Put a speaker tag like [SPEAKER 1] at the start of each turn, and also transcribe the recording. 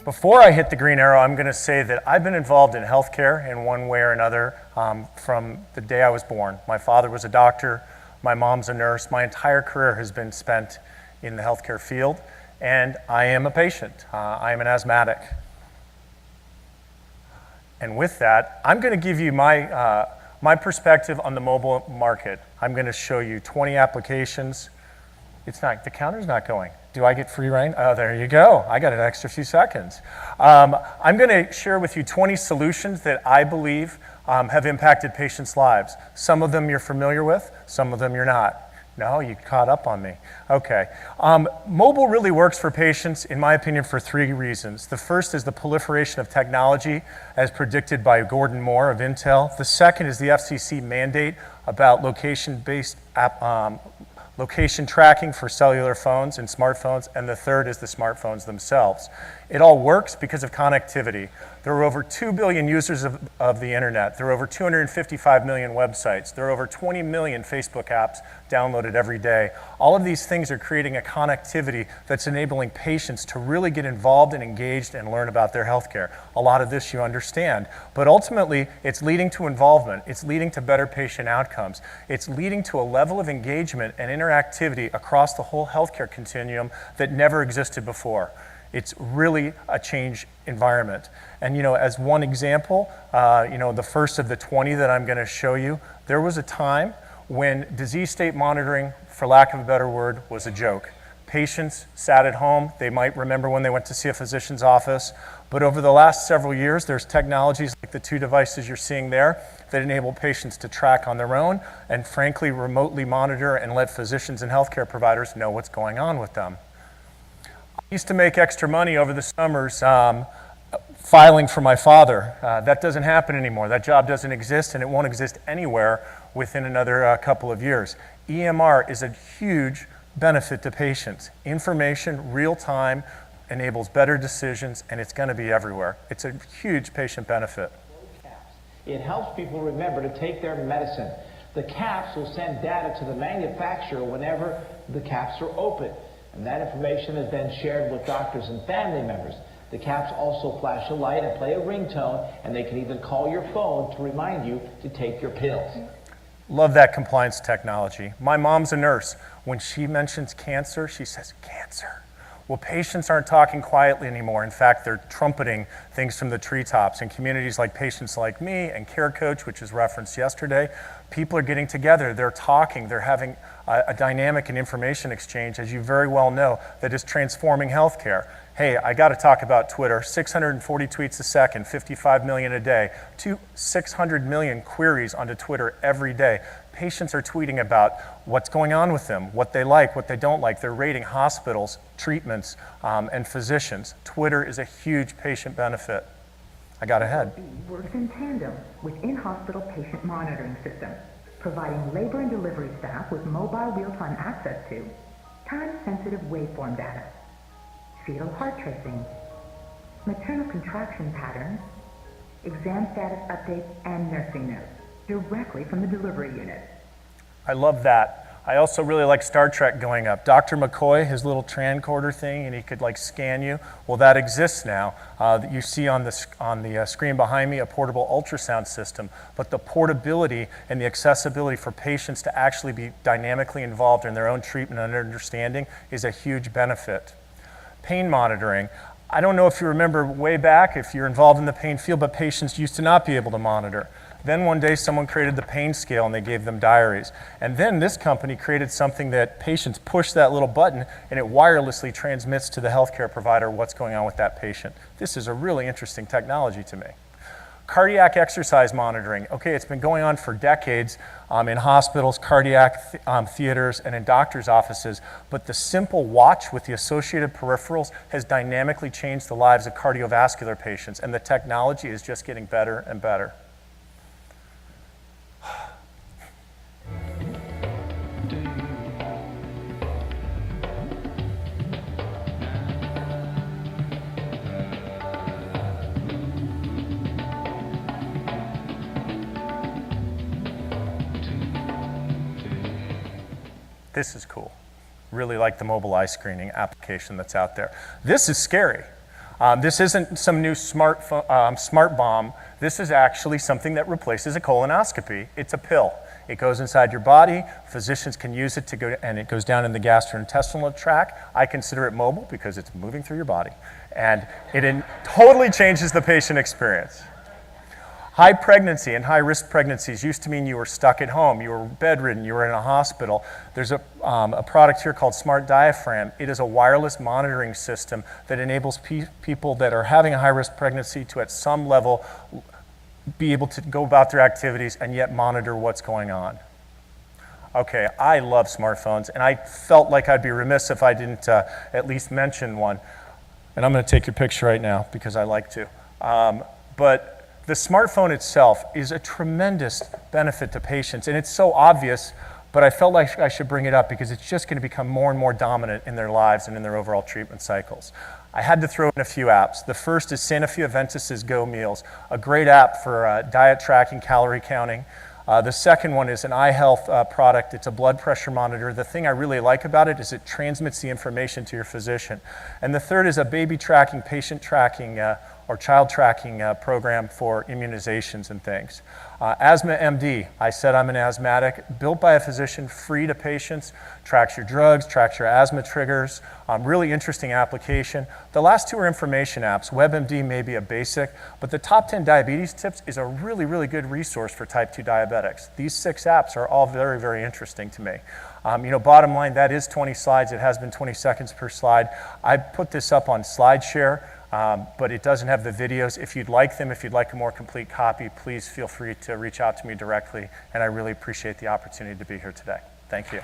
[SPEAKER 1] Before I hit the green arrow, I'm going to say that I've been involved in healthcare in one way or another from the day I was born. My father was a doctor, my mom's a nurse. My entire career has been spent in the healthcare field, and I am a patient. I am an asthmatic. And with that, I'm going to give you my perspective on the mobile market. I'm going to show you 20 applications. It's not, the counter's not going. Do I get free reign? Oh, there you go. I got an extra few seconds. I'm going to share with you 20 solutions that I believe have impacted patients' lives. Some of them you're familiar with, some of them you're not. No, you caught up on me. Okay. Mobile really works for patients, in my opinion, for 3 reasons. The first is the proliferation of technology, as predicted by Gordon Moore of Intel. The second is the FCC mandate about location-based location tracking for cellular phones and smartphones, and the third is the smartphones themselves. It all works because of connectivity. There are over 2 billion users of the internet. There are over 255 million websites. There are over 20 million Facebook apps downloaded every day. All of these things are creating a connectivity that's enabling patients to really get involved and engaged and learn about their healthcare. A lot of this you understand, but ultimately it's leading to involvement. It's leading to better patient outcomes. It's leading to a level of engagement and interactivity across the whole healthcare continuum that never existed before. It's really a change environment. And as one example, the first of the 20 that I'm going to show you, there was a time when disease state monitoring, for lack of a better word, was a joke. Patients sat at home. They might remember when they went to see a physician's office. But over the last several years, there's technologies like the 2 devices you're seeing there that enable patients to track on their own and, frankly, remotely monitor and let physicians and healthcare providers know what's going on with them. I used to make extra money over the summers filing for my father. That doesn't happen anymore. That job doesn't exist, and it won't exist anywhere within another couple of years. EMR is a huge benefit to patients. Information, real time, enables better decisions, and it's going to be everywhere. It's a huge patient benefit.
[SPEAKER 2] It helps people remember to take their medicine. The caps will send data to the manufacturer whenever the caps are open, and that information is then shared with doctors and family members. The caps also flash a light and play a ringtone, and they can even call your phone to remind you to take your pills.
[SPEAKER 1] Love that compliance technology. My mom's a nurse. When she mentions cancer, she says, cancer. Well, patients aren't talking quietly anymore. In fact, they're trumpeting things from the treetops. In communities like Patients Like Me and Care Coach, which was referenced yesterday, people are getting together, they're talking, they're having a dynamic and information exchange, as you very well know, that is transforming healthcare. Hey, I got to talk about Twitter. 640 tweets a second, 55 million a day, 600 million queries onto Twitter every day. Patients are tweeting about what's going on with them, what they like, what they don't like. They're rating hospitals, treatments, and physicians. Twitter is a huge patient benefit. I got ahead.
[SPEAKER 3] Works in tandem with in-hospital patient monitoring systems, providing labor and delivery staff with mobile real-time access to time-sensitive waveform data, fetal heart tracing, maternal contraction patterns, exam status updates, and nursing notes directly from the delivery unit.
[SPEAKER 1] I love that. I also really like Star Trek going up. Dr. McCoy, his little tricorder thing, and he could scan you. Well, that exists now. You see on the screen behind me a portable ultrasound system, but the portability and the accessibility for patients to actually be dynamically involved in their own treatment and understanding is a huge benefit. Pain monitoring. I don't know if you remember way back, if you're involved in the pain field, but patients used to not be able to monitor. Then one day someone created the pain scale and they gave them diaries. And then this company created something that patients push that little button and it wirelessly transmits to the healthcare provider what's going on with that patient. This is a really interesting technology to me. Cardiac exercise monitoring. Okay, it's been going on for decades in hospitals, cardiac theaters, and in doctors' offices, but the simple watch with the associated peripherals has dynamically changed the lives of cardiovascular patients, and the technology is just getting better and better. This is cool. Really like the mobile eye screening application that's out there. This is scary. This isn't some new smart bomb. This is actually something that replaces a colonoscopy. It's a pill. It goes inside your body. Physicians can use it to go, and it goes down in the gastrointestinal tract. I consider it mobile because it's moving through your body. And it totally changes the patient experience. High pregnancy and high-risk pregnancies used to mean you were stuck at home, you were bedridden, you were in a hospital. There's a product here called Smart Diaphragm. It is a wireless monitoring system that enables people that are having a high-risk pregnancy to, at some level, be able to go about their activities and yet monitor what's going on. Okay, I love smartphones, and I felt like I'd be remiss if I didn't at least mention one. And I'm going to take your picture right now because I like to. But the smartphone itself is a tremendous benefit to patients, and it's so obvious, but I felt like I should bring it up because it's just going to become more and more dominant in their lives and in their overall treatment cycles. I had to throw in a few apps. The first is Sanofi Aventis' Go Meals, a great app for diet tracking, calorie counting. The second one is an eye health product. It's a blood pressure monitor. The thing I really like about it is it transmits the information to your physician. And the third is a baby tracking, patient tracking, or child tracking program for immunizations and things. Asthma MD, I said I'm an asthmatic, built by a physician, free to patients, tracks your drugs, tracks your asthma triggers, really interesting application. The last two are information apps. WebMD may be a basic, but the top 10 diabetes tips is a really, really good resource for type 2 diabetics. These 6 apps are all very, very interesting to me. Bottom line, that is 20 slides. It has been 20 seconds per slide. I put this up on SlideShare. But it doesn't have the videos. If you'd like them, if you'd like a more complete copy, please feel free to reach out to me directly, and I really appreciate the opportunity to be here today. Thank you.